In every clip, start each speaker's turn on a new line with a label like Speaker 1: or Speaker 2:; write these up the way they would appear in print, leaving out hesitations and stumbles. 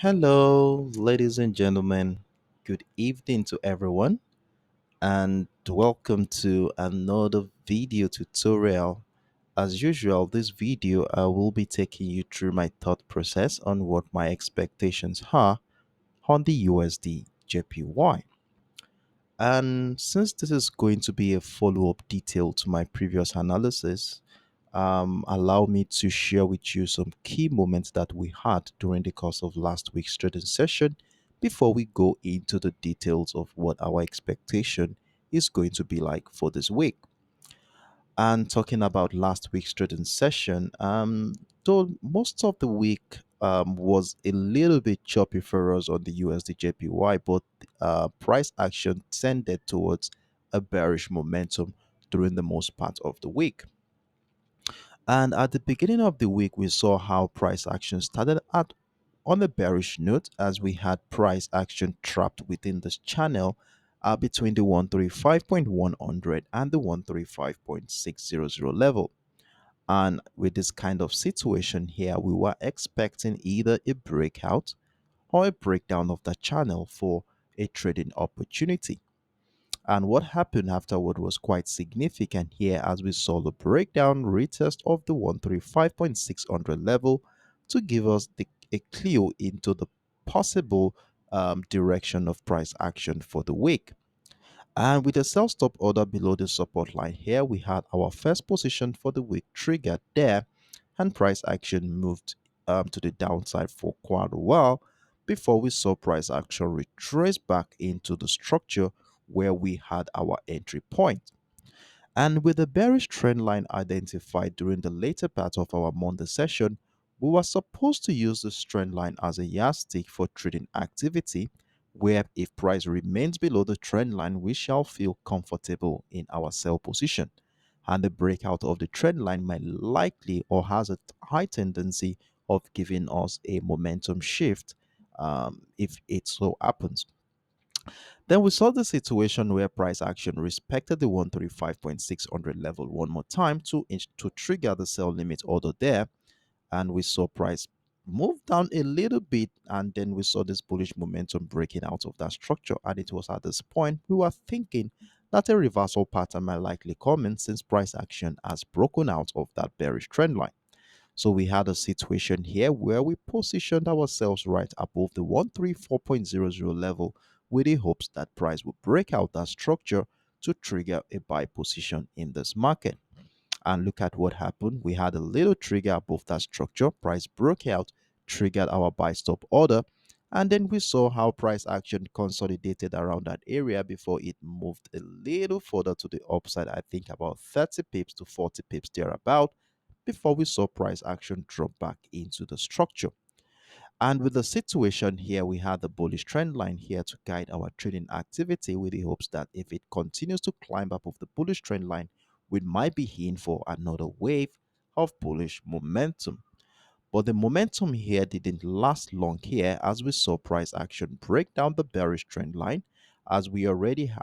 Speaker 1: Hello, ladies and gentlemen. Good evening to everyone, and welcome to another video tutorial. As usual, this video I will be taking you through my thought process on what my expectations are on the USD JPY. And since this is going to be a follow-up detail to my previous analysis, allow me to share with you some key moments that we had during the course of last week's trading session before we go into the details of what our expectation is going to be like for this week. And talking about last week's trading session, though most of the week was a little bit choppy for us on the USDJPY, but price action tended towards a bearish momentum during the most part of the week. And at the beginning of the week, we saw how price action started at on a bearish note as we had price action trapped within this channel between the 135.100 and the 135.600 level. And with this kind of situation here, we were expecting either a breakout or a breakdown of the channel for a trading opportunity. And what happened afterward was quite significant here as we saw the breakdown retest of the 135.600 level to give us a clue into the possible direction of price action for the week. And with a sell stop order below the support line here, we had our first position for the week triggered there, and price action moved to the downside for quite a while before we saw price action retrace back into the structure where we had our entry point. And with the bearish trend line identified during the later part of our Monday session, we were supposed to use this trend line as a yardstick for trading activity, where if price remains below the trend line, we shall feel comfortable in our sell position. And the breakout of the trend line might likely or has a high tendency of giving us a momentum shift if it so happens. Then we saw the situation where price action respected the 135.600 level one more time to trigger the sell limit order there, and we saw price move down a little bit, and then we saw this bullish momentum breaking out of that structure. And it was at this point we were thinking that a reversal pattern might likely come in since price action has broken out of that bearish trend line. So we had a situation here where we positioned ourselves right above the 134.00 level with the hopes that price would break out that structure to trigger a buy position in this market. And look at what happened. We had a little trigger above that structure. Price broke out, triggered our buy stop order. And then we saw how price action consolidated around that area before it moved a little further to the upside. I think about 30 pips to 40 pips thereabout before we saw price action drop back into the structure. And with the situation here, we had the bullish trend line here to guide our trading activity with the hopes that if it continues to climb up of the bullish trend line, we might be in for another wave of bullish momentum. But the momentum here didn't last long here as we saw price action break down the bearish trend line. As I already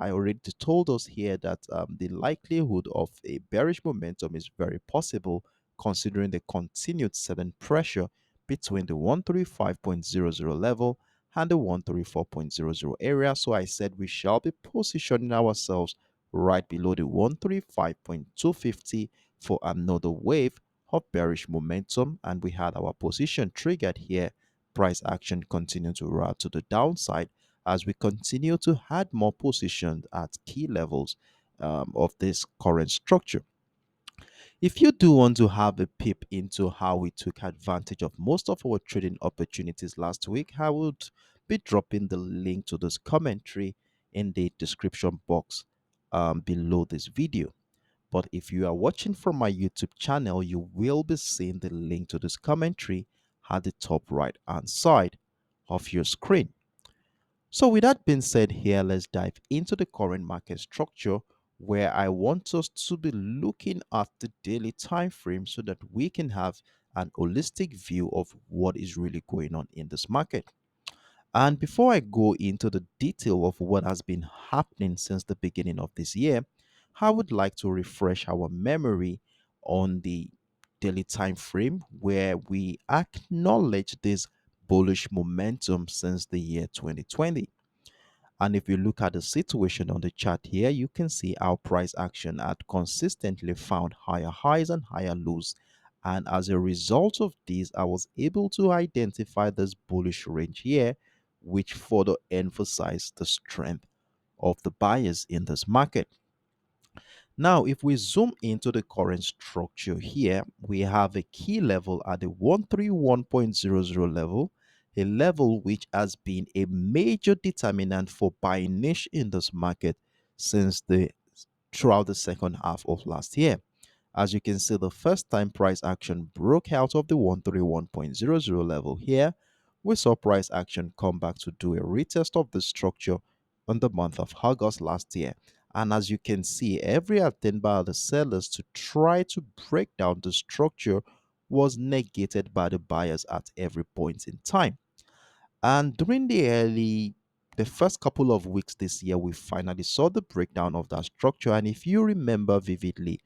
Speaker 1: told us here that the likelihood of a bearish momentum is very possible considering the continued selling pressure between the 135.00 level and the 134.00 area. So I said we shall be positioning ourselves right below the 135.250 for another wave of bearish momentum, and we had our position triggered here. Price action continued to roll to the downside as we continue to add more positions at key levels of this current structure. If you do want to have a peep into how we took advantage of most of our trading opportunities last week, I would be dropping the link to this commentary in the description box below this video. But if you are watching from my YouTube channel, you will be seeing the link to this commentary at the top right hand side of your screen. So, with that being said, here let's dive into the current market structure where I want us to be looking at the daily time frame so that we can have an holistic view of what is really going on in this market. And before I go into the detail of what has been happening since the beginning of this year, I would like to refresh our memory on the daily time frame where we acknowledge this bullish momentum since the year 2020. And if you look at the situation on the chart here, you can see our price action had consistently found higher highs and higher lows. And as a result of this, I was able to identify this bullish range here, which further emphasized the strength of the buyers in this market. Now, if we zoom into the current structure here, we have a key level at the 131.00 level, a level which has been a major determinant for buying niche in this market since the throughout the second half of last year. As you can see, the first time price action broke out of the 131.00 level here, we saw price action come back to do a retest of the structure in the month of August last year. And as you can see, every attempt by the sellers to try to break down the structure was negated by the buyers at every point in time. And during the first couple of weeks this year, we finally saw the breakdown of that structure. And if you remember vividly,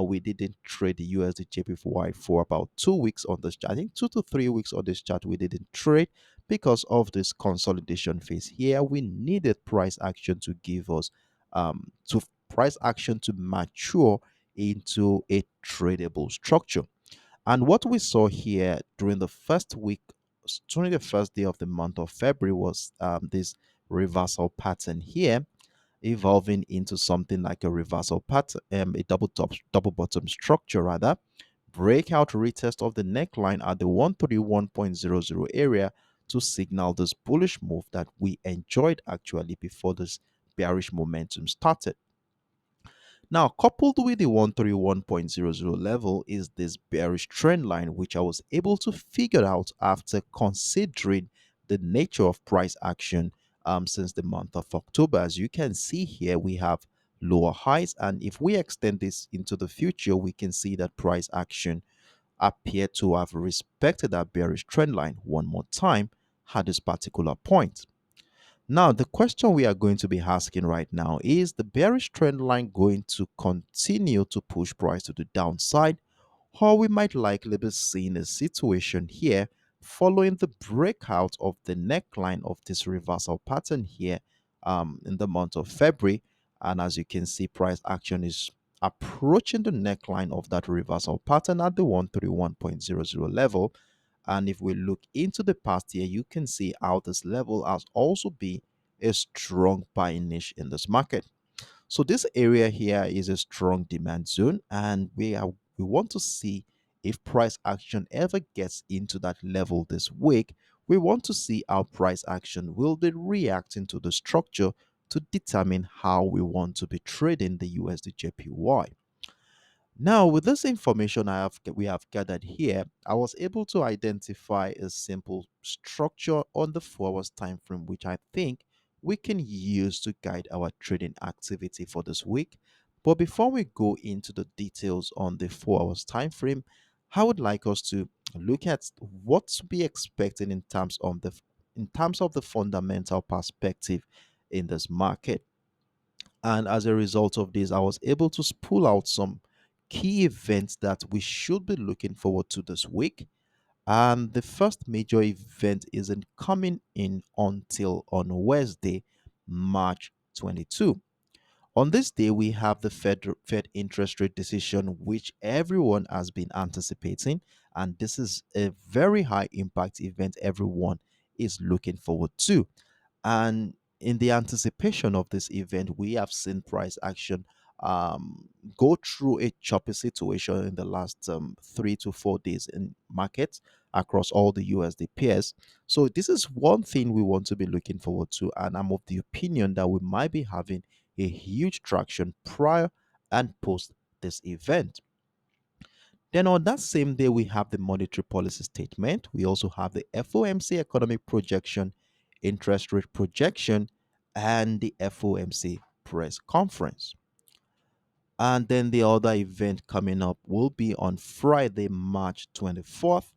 Speaker 1: we didn't trade the USDJPY for about 2 weeks on this chart. I think 2 to 3 weeks on this chart, we didn't trade because of this consolidation phase here. We needed price action to give us, to price action to mature into a tradable structure. And what we saw here during the first week, during the first day of the month of February, was this reversal pattern here, evolving into something like a reversal pattern, a double bottom structure rather. Breakout retest of the neckline at the 131.00 area to signal this bullish move that we enjoyed actually before this bearish momentum started. Now, coupled with the 131.00 level is this bearish trend line, which I was able to figure out after considering the nature of price action since the month of October. As you can see here, we have lower highs, and if we extend this into the future, we can see that price action appear to have respected that bearish trend line one more time at this particular point. Now, the question we are going to be asking right now is the bearish trend line going to continue to push price to the downside, or we might likely be seeing a situation here following the breakout of the neckline of this reversal pattern here in the month of February. And as you can see, price action is approaching the neckline of that reversal pattern at the 131.00 level. And if we look into the past year, you can see how this level has also been a strong buying niche in this market. So this area here is a strong demand zone, and we want to see if price action ever gets into that level this week. We want to see how price action will be reacting to the structure to determine how we want to be trading the USDJPY. Now, with this information we have gathered here, I was able to identify a simple structure on the 4 hours time frame, which I think we can use to guide our trading activity for this week. But before we go into the details on the 4 hours time frame, I would like us to look at what to be expecting in terms of the fundamental perspective in this market. And as a result of this, I was able to pull out some key events that we should be looking forward to this week. And the first major event isn't coming in until on Wednesday, March 22. On this day, we have the Fed interest rate decision, which everyone has been anticipating. And this is a very high impact event everyone is looking forward to. And in the anticipation of this event, we have seen price action go through a choppy situation in the last 3 to 4 days in markets across all the USD pairs. So this is one thing we want to be looking forward to, and I'm of the opinion that we might be having a huge traction prior and post this event. Then on that same day, we have the monetary policy statement. We also have the FOMC economic projection, interest rate projection, and the FOMC press conference. And then the other event coming up will be on Friday, March 24th.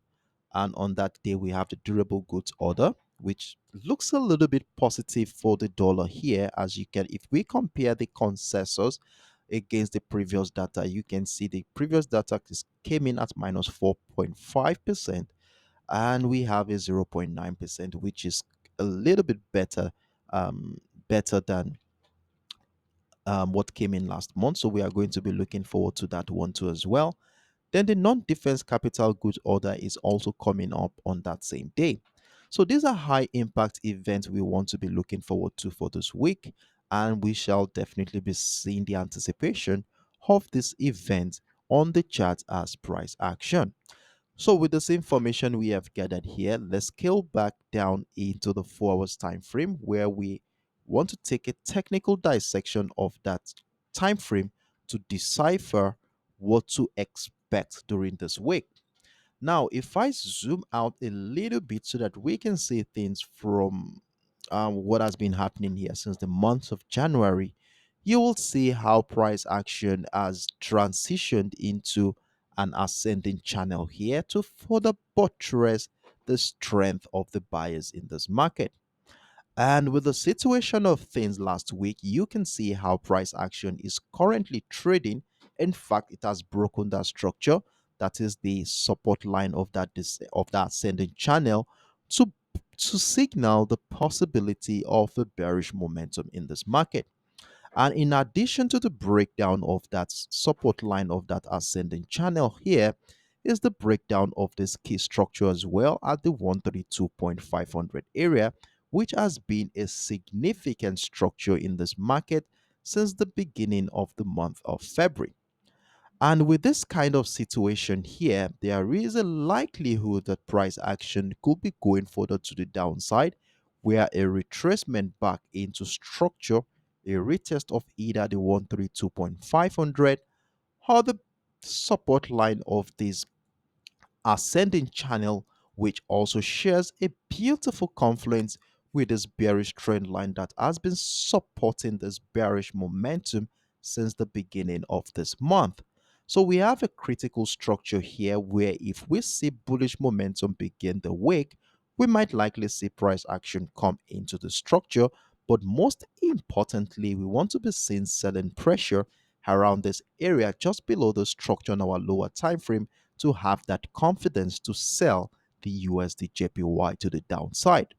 Speaker 1: And on that day, we have the durable goods order, which looks a little bit positive for the dollar here. As you can, if we compare the consensus against the previous data, you can see the previous data came in at minus 4.5%, and we have a 0.9%, which is a little bit um, better than what came in last month. So we are going to be looking forward to that one too as well. Then the non-defense capital goods order is also coming up on that same day. So these are high impact events we want to be looking forward to for this week, and we shall definitely be seeing the anticipation of this event on the chart as price action. So with this information we have gathered here, let's scale back down into the 4 hours time frame where we want to take a technical dissection of that time frame to decipher what to expect during this week. Now, if I zoom out a little bit so that we can see things from what has been happening here since the month of January, you will see how price action has transitioned into an ascending channel here to further buttress the strength of the buyers in this market. And with the situation of things last week, you can see how price action is currently trading. In fact, it has broken that structure, that is the support line of that ascending channel, to signal the possibility of a bearish momentum in this market. And in addition to the breakdown of that support line of that ascending channel here, is the breakdown of this key structure as well at the 132.500 area, which has been a significant structure in this market since the beginning of the month of February. And with this kind of situation here, there is a likelihood that price action could be going further to the downside, where a retracement back into structure, a retest of either the 132.500 or the support line of this ascending channel, which also shares a beautiful confluence with this bearish trend line that has been supporting this bearish momentum since the beginning of this month. So we have a critical structure here where if we see bullish momentum begin the week, we might likely see price action come into the structure. But most importantly, we want to be seeing selling pressure around this area just below the structure on our lower time frame to have that confidence to sell the USDJPY to the downside.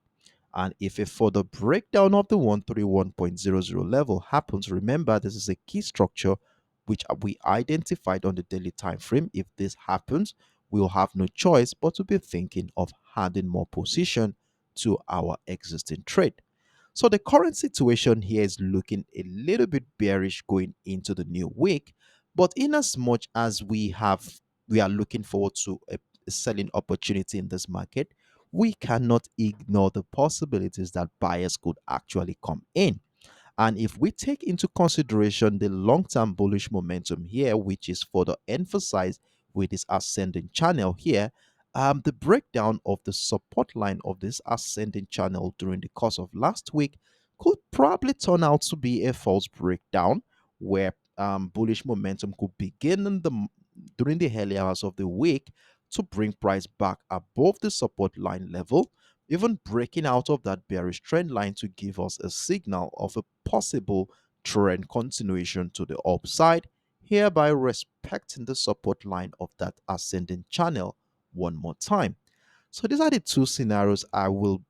Speaker 1: And if a further breakdown of the 131.00 level happens, remember this is a key structure which we identified on the daily time frame. If this happens, we'll have no choice but to be thinking of adding more position to our existing trade. So the current situation here is looking a little bit bearish going into the new week, but in as much as we are looking forward to a selling opportunity in this market, we cannot ignore the possibilities that buyers could actually come in. And if we take into consideration the long term bullish momentum here, which is further emphasized with this ascending channel here, the breakdown of the support line of this ascending channel during the course of last week could probably turn out to be a false breakdown where bullish momentum could begin during the early hours of the week to bring price back above the support line level, even breaking out of that bearish trend line to give us a signal of a possible trend continuation to the upside, hereby respecting the support line of that ascending channel one more time. So these are the two scenarios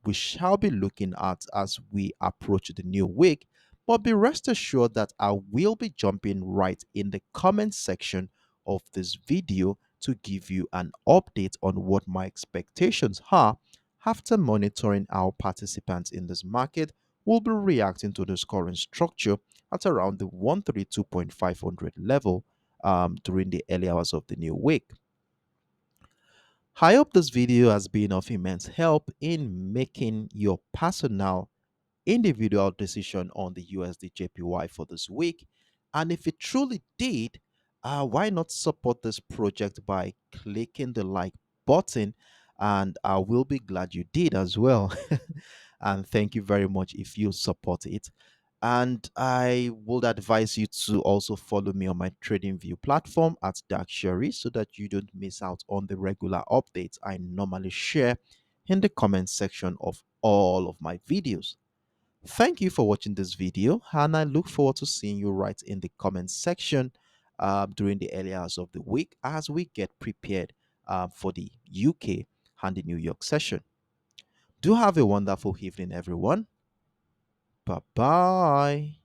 Speaker 1: we shall be looking at as we approach the new week. But be rest assured that I will be jumping right in the comment section of this video to give you an update on what my expectations are after monitoring how participants in this market will be reacting to this current structure at around the 132.500 level during the early hours of the new week. I hope this video has been of immense help in making your personal individual decision on the USDJPY for this week. And if it truly did, why not support this project by clicking the like button? And I will be glad you did as well. And thank you very much if you support it. And I would advise you to also follow me on my TradingView platform at Dark Sherry so that you don't miss out on the regular updates I normally share in the comment section of all of my videos. Thank you for watching this video, and I look forward to seeing you right in the comment section during the early hours of the week as we get prepared for the UK and the New York session. Do have a wonderful evening, everyone. Bye bye.